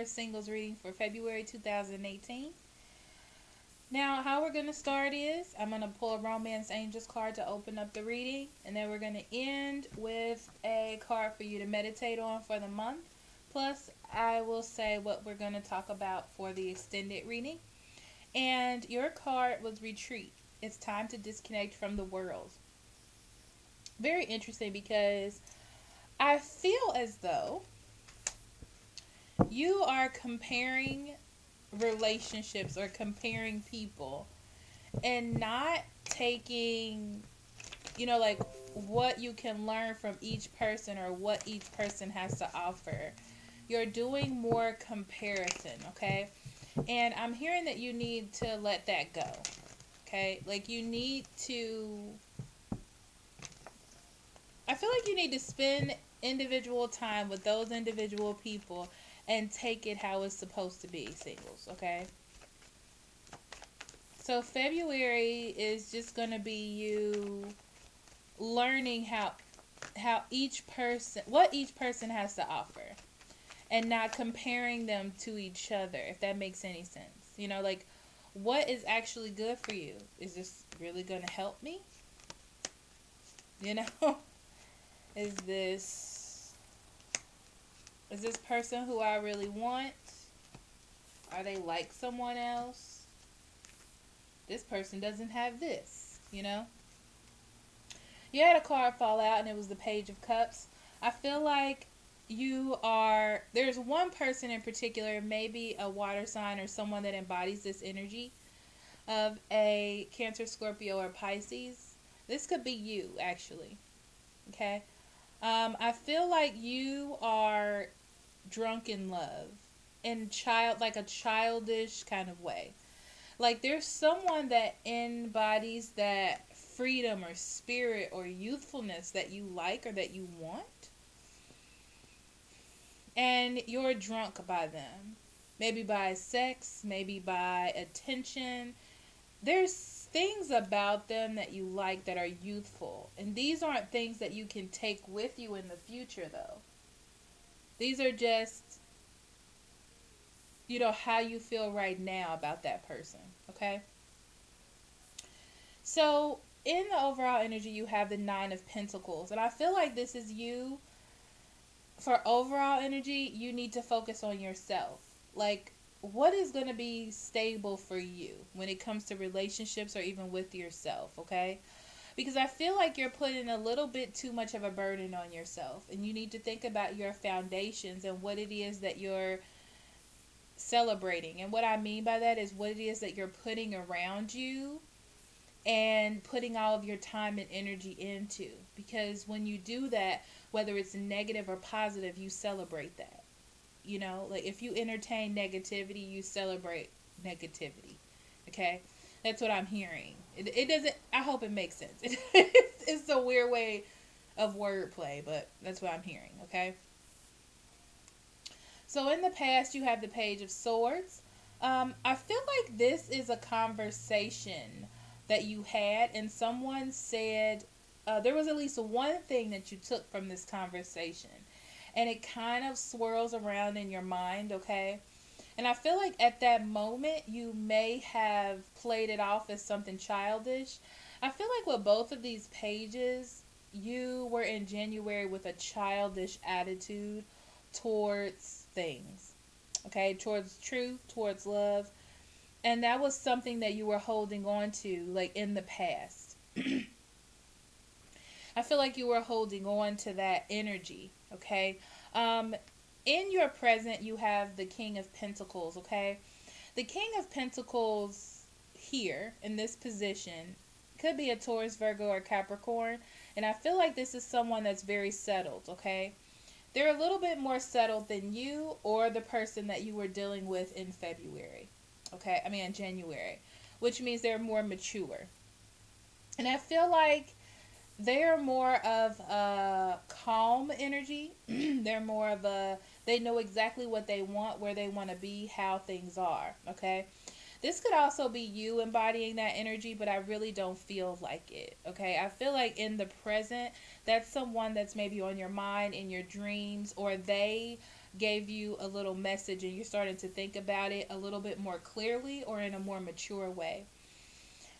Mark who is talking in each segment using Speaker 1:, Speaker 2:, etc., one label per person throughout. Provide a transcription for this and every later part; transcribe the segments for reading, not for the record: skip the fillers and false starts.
Speaker 1: your singles reading for February 2018. Now, how we're going to start is I'm going to pull a Romance Angels card to open up the reading, and then we're going to end with a card for you to meditate on for the month. Plus, I will say what we're going to talk about for the extended reading. And your card was Retreat. It's time to disconnect from the world. Very interesting because I feel as though you are comparing relationships or comparing people and not taking, like what you can learn from each person or what each person has to offer. You're doing more comparison, okay? And I'm hearing that you need to let that go, okay? Like you need to, I feel like you need to spend individual time with those individual people and take it how it's supposed to be, singles, okay? So February is just going to be you learning how each person, what each person has to offer, and not comparing them to each other, if that makes any sense. Like what is actually good for you? Is this really going to help me? Is this person who I really want? Are they like someone else? This person doesn't have this, You had a card fall out and it was the Page of Cups. I feel like there's one person in particular, maybe a water sign or someone that embodies this energy of a Cancer, Scorpio, or Pisces. This could be you, actually. Okay? I feel like you are drunk in love in like a childish kind of way. Like there's someone that embodies that freedom or spirit or youthfulness that you like or that you want, and you're drunk by them. Maybe by sex, maybe by attention. There's things about them that you like that are youthful, and these aren't things that you can take with you in the future, though. These are just, how you feel right now about that person, okay? So, in the overall energy, you have the Nine of Pentacles, and I feel like this is you. For overall energy, you need to focus on yourself. Like, what is going to be stable for you when it comes to relationships or even with yourself, okay? Because I feel like you're putting a little bit too much of a burden on yourself, and you need to think about your foundations and what it is that you're celebrating. And what I mean by that is what it is that you're putting around you and putting all of your time and energy into. Because when you do that, whether it's negative or positive, you celebrate that. Like if you entertain negativity, you celebrate negativity. Okay? That's what I'm hearing. It doesn't, I hope it makes sense. It's a weird way of wordplay, but that's what I'm hearing. Okay? So in the past, you have the Page of Swords. I feel like this is a conversation that you had, and someone said, there was at least one thing that you took from this conversation, and it kind of swirls around in your mind, okay? And I feel like at that moment, you may have played it off as something childish. I feel like with both of these pages, you were in January with a childish attitude towards things, okay? Towards truth, towards love. And that was something that you were holding on to, like, in the past. I feel like you were holding on to that energy, okay? In your present, you have the King of Pentacles, okay? The King of Pentacles here, in this position, could be a Taurus, Virgo, or Capricorn. And I feel like this is someone that's very settled, okay? They're a little bit more settled than you or the person that you were dealing with in February. Okay, in January, which means they're more mature. And I feel like they're more of a calm energy. They're more of they know exactly what they want, where they want to be, how things are, okay? This could also be you embodying that energy, but I really don't feel like it, okay? I feel like in the present, that's someone that's maybe on your mind, in your dreams, or they gave you a little message and you're starting to think about it a little bit more clearly or in a more mature way.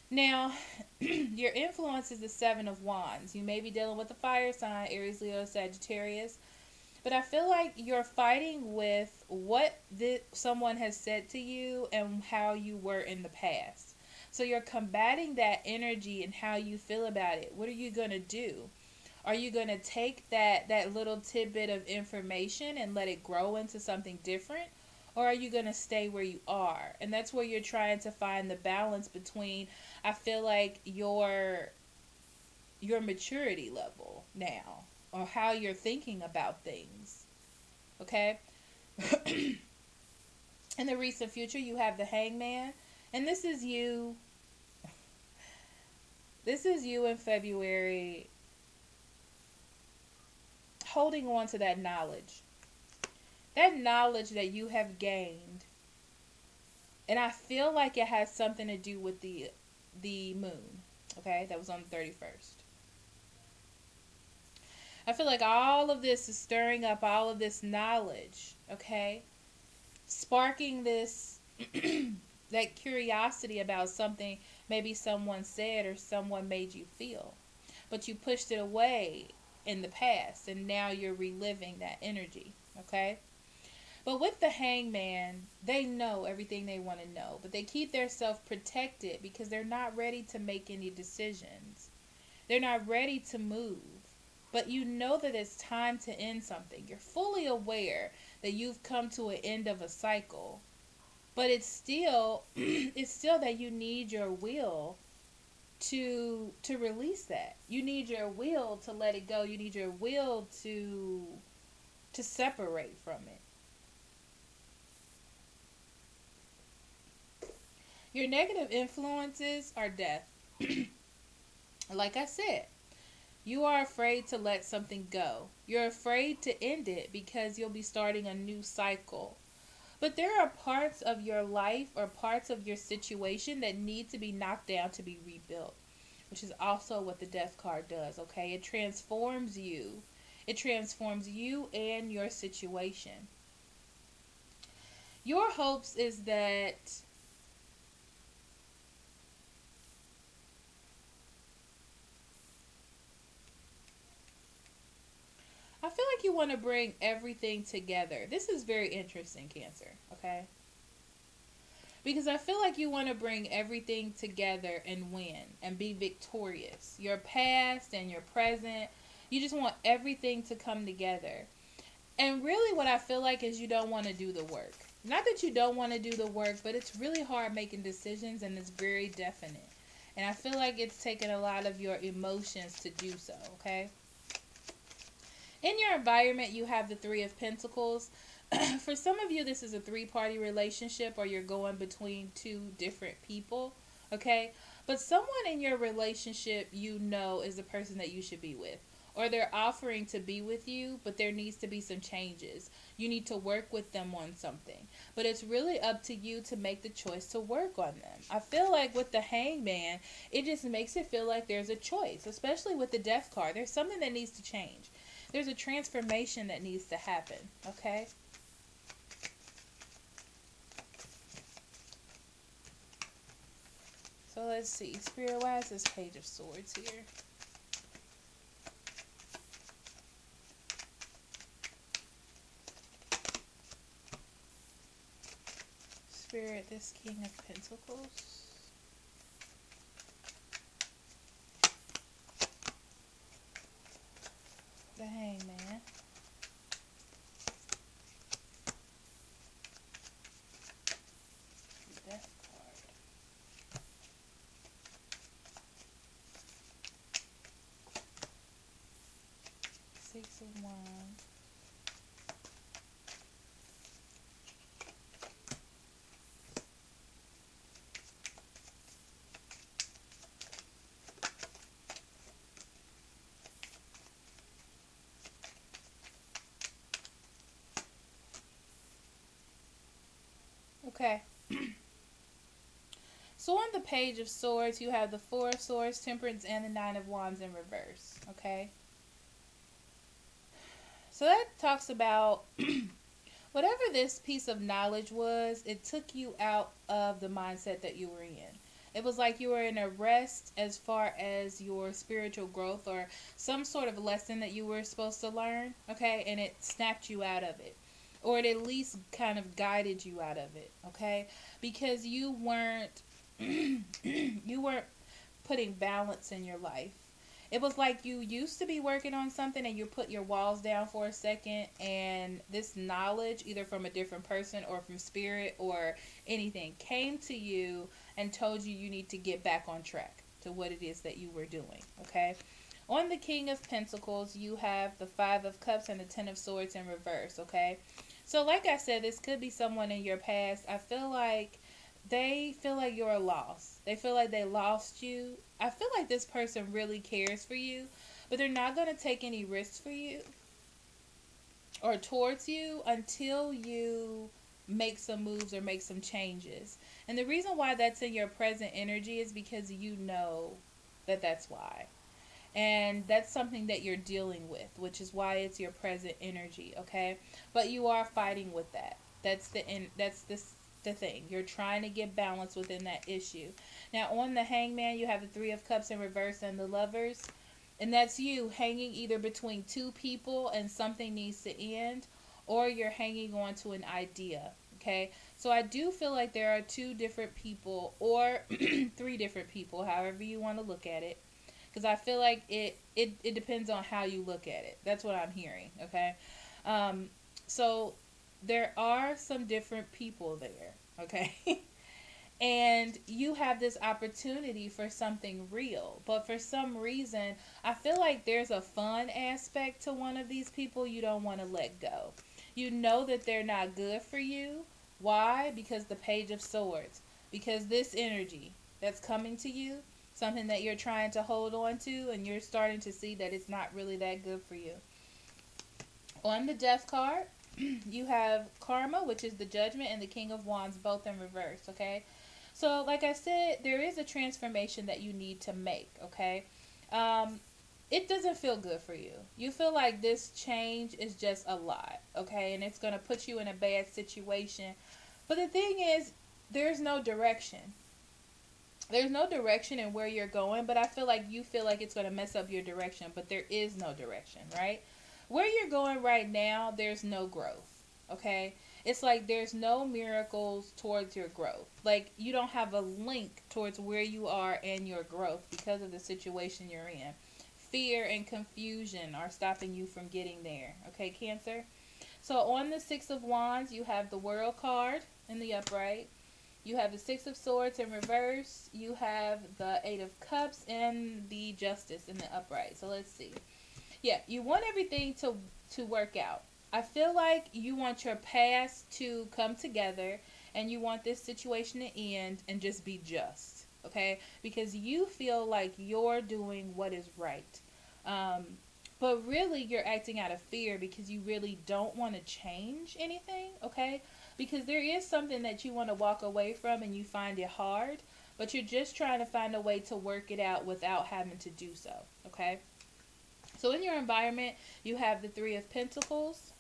Speaker 1: Now, your influence is the Seven of Wands. You may be dealing with a fire sign, Aries, Leo, Sagittarius. But I feel like you're fighting with what someone has said to you and how you were in the past. So you're combating that energy and how you feel about it. What are you going to do? Are you going to take that little tidbit of information and let it grow into something different? Or are you going to stay where you are? And that's where you're trying to find the balance between, I feel like, your maturity level now, or how you're thinking about things. Okay? In the recent future, you have the Hangman, and this is you. This is you in February, holding on to that knowledge. That knowledge that you have gained. And I feel like it has something to do with the moon. Okay? That was on the 31st. I feel like all of this is stirring up all of this knowledge, okay? Sparking this, that curiosity about something maybe someone said or someone made you feel. But you pushed it away in the past, and now you're reliving that energy, okay? But with the Hangman, they know everything they want to know, but they keep themselves protected because they're not ready to make any decisions. They're not ready to move. But you know that it's time to end something. You're fully aware that you've come to an end of a cycle. But it's still that you need your will to release that. You need your will to let it go. You need your will to separate from it. Your negative influences are death. Like I said, you are afraid to let something go. You're afraid to end it because you'll be starting a new cycle. But there are parts of your life or parts of your situation that need to be knocked down to be rebuilt, which is also what the Death card does, okay? It transforms you. It transforms you and your situation. Your hopes is that I feel like you want to bring everything together. This is very interesting, Cancer, okay? Because I feel like you want to bring everything together and win and be victorious. Your past and your present, you just want everything to come together. And really what I feel like is you don't want to do the work. Not that you don't want to do the work, but it's really hard making decisions and it's very definite. And I feel like it's taken a lot of your emotions to do so, okay? In your environment, you have the Three of Pentacles. For some of you, this is a three-party relationship or you're going between two different people, okay? But someone in your relationship you know is the person that you should be with. Or they're offering to be with you, but there needs to be some changes. You need to work with them on something. But it's really up to you to make the choice to work on them. I feel like with the Hangman, it just makes it feel like there's a choice, especially with the Death card. There's something that needs to change. There's a transformation that needs to happen, okay? So let's see. Spirit, why is this Page of Swords here? Spirit, this King of Pentacles. The Hangman. The Death card. Six of Wands. Okay. So on the Page of Swords, you have the Four of Swords, Temperance, and the Nine of Wands in reverse. Okay. So that talks about Whatever this piece of knowledge was, it took you out of the mindset that you were in. It was like you were in a rest as far as your spiritual growth or some sort of lesson that you were supposed to learn, okay? And it snapped you out of it. Or it at least kind of guided you out of it, okay? Because you weren't putting balance in your life. It was like you used to be working on something and you put your walls down for a second, and this knowledge, either from a different person or from spirit or anything, came to you and told you you need to get back on track to what it is that you were doing, okay? On the King of Pentacles, you have the Five of Cups and the Ten of Swords in reverse, okay? So like I said, this could be someone in your past. I feel like they feel like you're lost. They feel like they lost you. I feel like this person really cares for you, but they're not going to take any risks for you or towards you until you make some moves or make some changes. And the reason why that's in your present energy is because you know that that's why. And that's something that you're dealing with, which is why it's your present energy, okay? But you are fighting with that. That's the thing. You're trying to get balance within that issue. Now, on the Hangman, you have the Three of Cups in reverse and the Lovers. And that's you hanging either between two people and something needs to end, or you're hanging on to an idea, okay? So I do feel like there are two different people or three different people, however you want to look at it. Because I feel like it depends on how you look at it. That's what I'm hearing, okay? So there are some different people there, okay? And you have this opportunity for something real. But for some reason, I feel like there's a fun aspect to one of these people you don't want to let go. You know that they're not good for you. Why? Because the Page of Swords. Because this energy that's coming to you, something that you're trying to hold on to, and you're starting to see that it's not really that good for you. On the Death card, you have Karma, which is the Judgment, and the King of Wands, both in reverse, okay? So, like I said, there is a transformation that you need to make, okay? It doesn't feel good for you. You feel like this change is just a lot, okay? And it's going to put you in a bad situation. But the thing is, there's no direction. There's no direction in where you're going, but I feel like you feel like it's going to mess up your direction, but there is no direction, right? Where you're going right now, there's no growth, okay? It's like there's no miracles towards your growth. Like you don't have a link towards where you are and your growth because of the situation you're in. Fear and confusion are stopping you from getting there, okay, Cancer? So on the Six of Wands, you have the World card in the upright. You have the Six of Swords in reverse. You have the Eight of Cups and the Justice in the upright. So let's see. Yeah, you want everything to work out. I feel like you want your past to come together and you want this situation to end and just be just, okay? Because you feel like you're doing what is right. But really you're acting out of fear because you really don't want to change anything, okay? Because there is something that you want to walk away from and you find it hard, but you're just trying to find a way to work it out without having to do so, okay? So in your environment, you have the Three of Pentacles.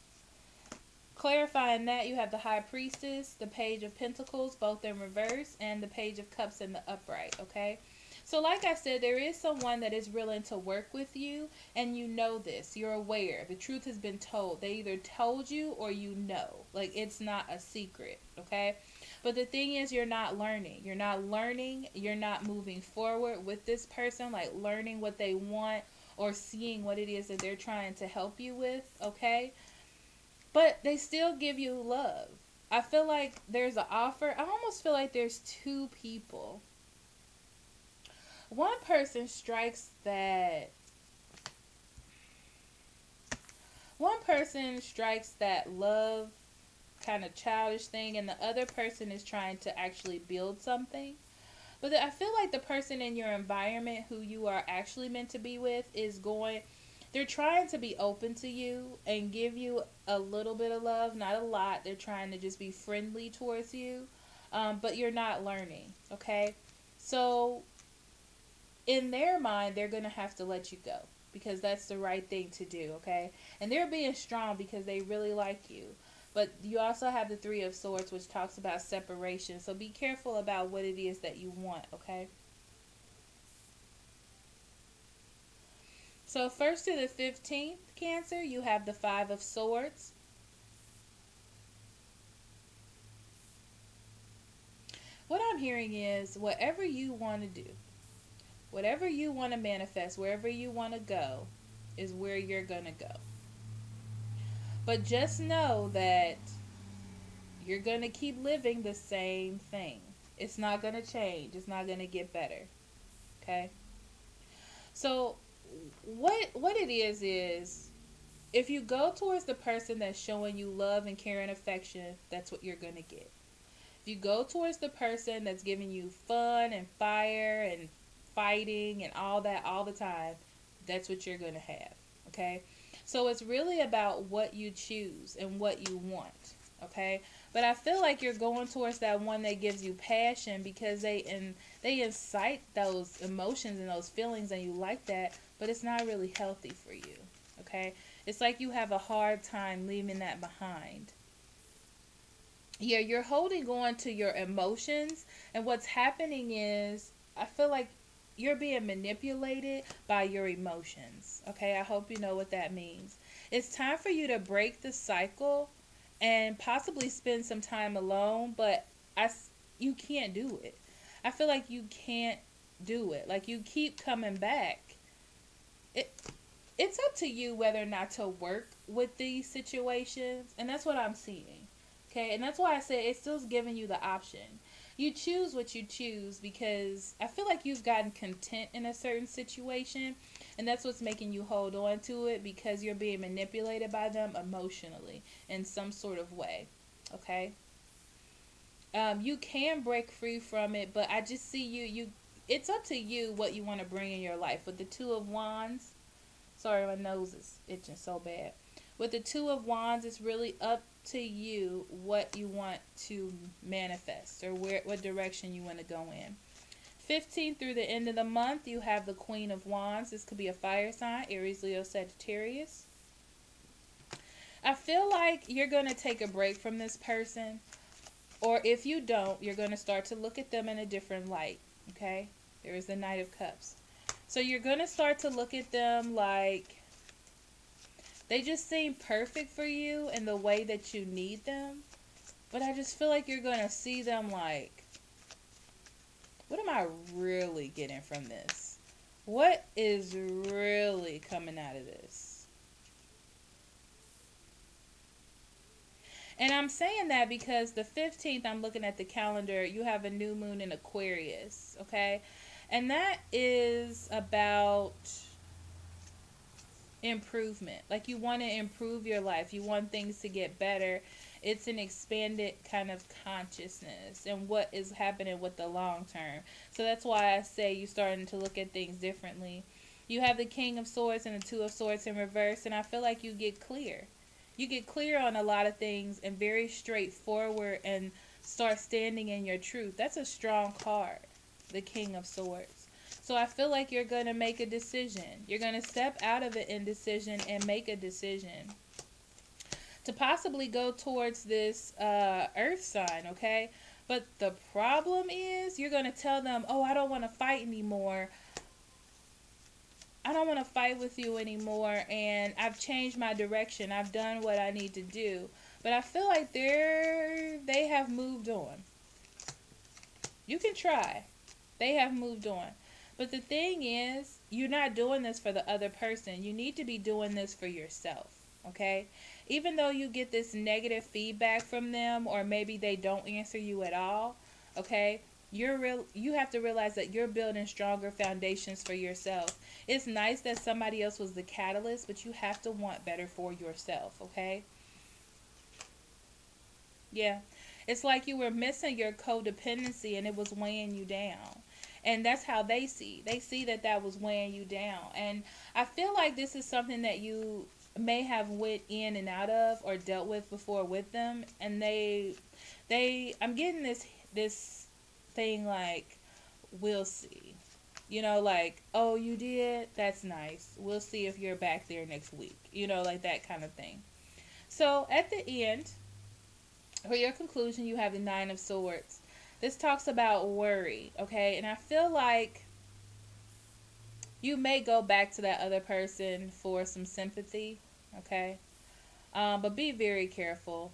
Speaker 1: Clarifying that, you have the High Priestess, the Page of Pentacles, both in reverse, and the Page of Cups in the upright, okay? So like I said, there is someone that is willing to work with you, and you know this. You're aware. The truth has been told. They either told you or you know. Like, it's not a secret, okay? But the thing is, you're not learning. You're not learning. You're not moving forward with this person, like learning what they want or seeing what it is that they're trying to help you with, okay? But they still give you love. I feel like there's an offer. I almost feel like there's two people. One person strikes that love kind of childish thing, and the other person is trying to actually build something. But I feel like the person in your environment who you are actually meant to be with they're trying to be open to you and give you a little bit of love, not a lot. They're trying to just be friendly towards you, but you're not learning, okay? So in their mind, they're going to have to let you go because that's the right thing to do, okay? And they're being strong because they really like you. But you also have the Three of Swords, which talks about separation. So be careful about what it is that you want, okay? So first to the 15th, Cancer, you have the Five of Swords. What I'm hearing is whatever you want to do, whatever you want to manifest, wherever you want to go, is where you're going to go. But just know that you're going to keep living the same thing. It's not going to change. It's not going to get better. Okay? So what it is if you go towards the person that's showing you love and care and affection, that's what you're going to get. If you go towards the person that's giving you fun and fire and fighting and all that all the time, that's what you're going to have. Okay? So it's really about what you choose and what you want. Okay? But I feel like you're going towards that one that gives you passion because they incite those emotions and those feelings and you like that, but it's not really healthy for you. Okay? It's like you have a hard time leaving that behind. Yeah, you're holding on to your emotions, and what's happening is I feel like you're being manipulated by your emotions. Okay, I hope you know what that means. It's time for you to break the cycle and possibly spend some time alone, but you can't do it. I feel like you can't do it. Like you keep coming back. It it's up to you whether or not to work with these situations, and that's what I'm seeing. Okay, and that's why I say it's still giving you the option. You choose what you choose because I feel like you've gotten content in a certain situation, and that's what's making you hold on to it because you're being manipulated by them emotionally in some sort of way. Okay, you can break free from it, but I just see you. It's up to you what you want to bring in your life. With the Two of Wands, sorry, my nose is itching so bad. With the Two of Wands, it's really up to you what you want to manifest or what direction you want to go in. 15th through the end of the month, you have the Queen of Wands. This could be a fire sign, Aries, Leo, Sagittarius. I feel like you're going to take a break from this person, or if you don't, you're going to start to look at them in a different light. Okay? There is the Knight of Cups. So you're going to start to look at them like they just seem perfect for you in the way that you need them. But I just feel like you're going to see them like, what am I really getting from this? What is really coming out of this? And I'm saying that because the 15th, I'm looking at the calendar, you have a new moon in Aquarius, okay? And that is about improvement. Like you want to improve your life. You want things to get better. It's an expanded kind of consciousness and what is happening with the long term. So that's why I say you're starting to look at things differently. You have the King of Swords and the Two of Swords in reverse, and I feel like you get clear. You get clear on a lot of things and very straightforward and start standing in your truth. That's a strong card, the King of Swords. So I feel like you're going to make a decision. You're going to step out of the indecision and make a decision to possibly go towards this earth sign, okay? But the problem is you're going to tell them, oh, I don't want to fight anymore. I don't want to fight with you anymore, and I've changed my direction. I've done what I need to do. But I feel like they have moved on. You can try. They have moved on. But the thing is, you're not doing this for the other person. You need to be doing this for yourself, okay? Even though you get this negative feedback from them, or maybe they don't answer you at all, okay? You have to realize that you're building stronger foundations for yourself. It's nice that somebody else was the catalyst, but you have to want better for yourself, okay? Yeah. It's like you were missing your codependency and it was weighing you down. And that's how they see. They see that that was weighing you down. And I feel like this is something that you may have went in and out of or dealt with before with them, and I'm getting this thing like, we'll see. You know, like, oh, you did? That's nice. We'll see if you're back there next week. You know, like that kind of thing. So at the end, For your conclusion, you have the Nine of Swords. This talks about worry, okay? And I feel like you may go back to that other person for some sympathy, okay? But be very careful.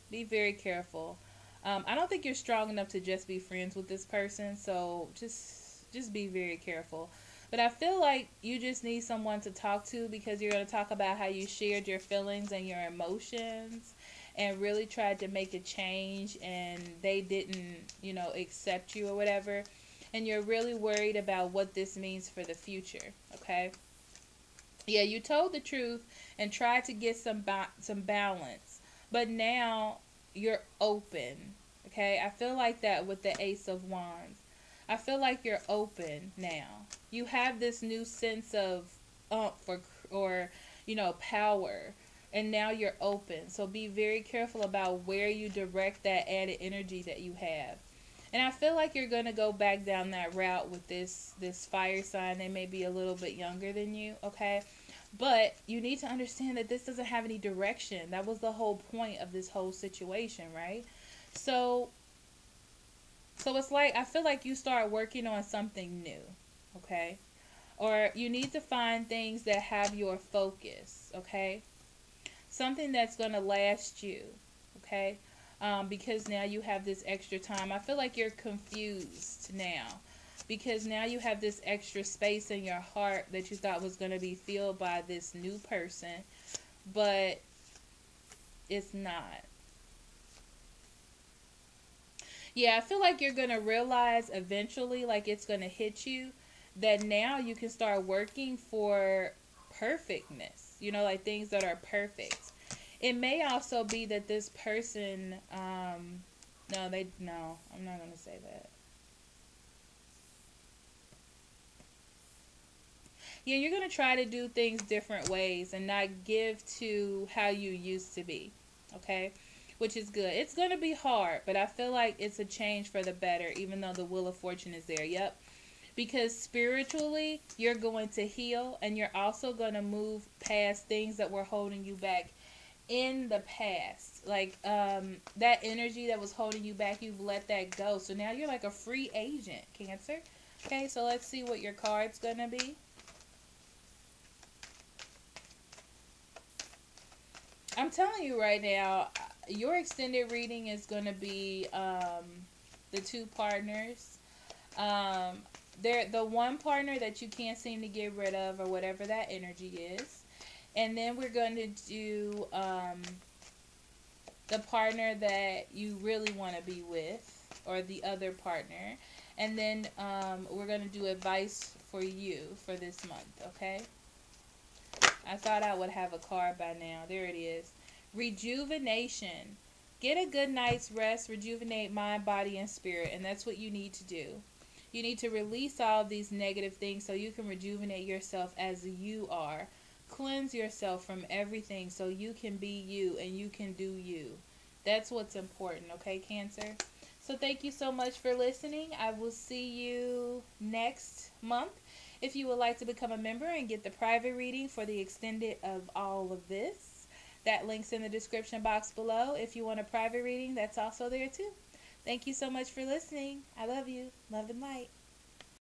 Speaker 1: Be very careful. I don't think you're strong enough to just be friends with this person, so just be very careful. But I feel like you just need someone to talk to, because you're going to talk about how you shared your feelings and your emotions and really tried to make a change, and they didn't, accept you or whatever. And you're really worried about what this means for the future, okay? Yeah, you told the truth and tried to get some balance, but now you're open. Okay, I feel like that with the Ace of Wands. I feel like you're open now. You have this new sense of or power, and now you're open. So be very careful about where you direct that added energy that you have. And I feel like you're gonna go back down that route with this fire sign. They may be a little bit younger than you, okay? But you need to understand that this doesn't have any direction. That was the whole point of this whole situation, right? So it's like I feel like you start working on something new, okay? Or you need to find things that have your focus, okay? Something that's going to last you, okay? Because now you have this extra time. I feel like you're confused now, because now you have this extra space in your heart that you thought was going to be filled by this new person, but it's not. Yeah, I feel like you're going to realize eventually, like it's going to hit you, that now you can start working for perfectness, like things that are perfect. It may also be that this person, no, I'm not going to say that. Yeah, you're going to try to do things different ways and not give to how you used to be, okay? Which is good. It's going to be hard, but I feel like it's a change for the better, even though the Wheel of Fortune is there. Yep. Because spiritually, you're going to heal, and you're also going to move past things that were holding you back in the past. Like that energy that was holding you back, you've let that go. So now you're like a free agent, Cancer. Okay, so let's see what your card's going to be. I'm telling you right now, your extended reading is going to be the two partners. Um, they're the one partner that you can't seem to get rid of, or whatever that energy is. And then we're going to do the partner that you really want to be with, or the other partner. And then we're going to do advice for you for this month, okay? I thought I would have a card by now. There it is. Rejuvenation. Get a good night's rest, rejuvenate mind, body, and spirit. And that's what you need to do. You need to release all of these negative things so you can rejuvenate yourself as you are. Cleanse yourself from everything so you can be you and you can do you. That's what's important, okay, Cancer? So thank you so much for listening. I will see you next month. If you would like to become a member and get the private reading for the extended of all of this, that link's in the description box below. If you want a private reading, that's also there too. Thank you so much for listening. I love you. Love and light.